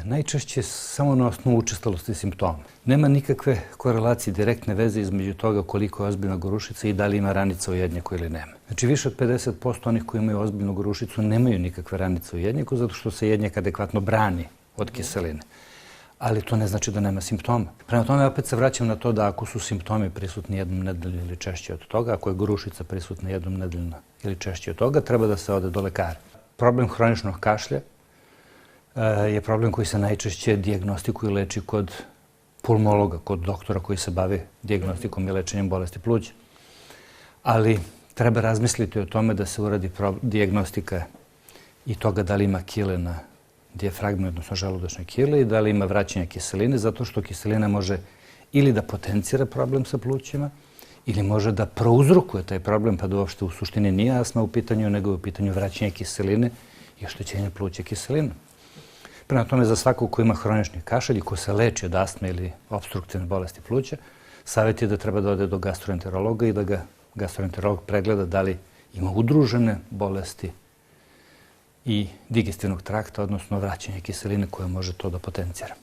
Najčešće samo na osnovu učestalosti simptoma. Nema nikakve korelacije, direktne veze između toga koliko je ozbiljna gorušica i da li ima ranica u jednjaku ili nema. Znači, više od 50% onih koji imaju ozbiljnu gorušicu nemaju nikakve ranice u jednjaku zato što se jednjak adekvatno brani od kiseline. Ali to ne znači da nema simptoma. Prema tome, opet se vraćam na to da ako su simptomi prisutni jednom nedeljno ili češće od toga, ako je gorušica prisutna jednom nedeljno ili češće od toga, treba da se ode do lekara. Problem hroničnog kašlja je problem koji se najčešće dijagnostikuje i leči kod pulmologa, kod doktora koji se bavi dijagnostikom i lečenjem bolesti pluća. Ali treba razmisliti o tome da se uradi dijagnostika i toga da li ima kile na dijafragmi, odnosno želudačnoj kili, i da li ima vraćanje kiseline, zato što kiselina može ili da potencira problem sa plućima, ili može da prouzrokuje taj problem, pa da uopšte u suštini nije astma u pitanju, nego je u pitanju vraćanje kiseline i oštećenja pluća kiselinom. Prema tome, za svakog ko ima hronični kašalj i ko se leči od astme ili opstruktivne bolesti pluća, savjet je da treba da ode do gastroenterologa i da ga gastroenterolog pregleda da li ima udružene bolesti i digestivnog trakta, odnosno vraćanje kiseline koja može to da potencira.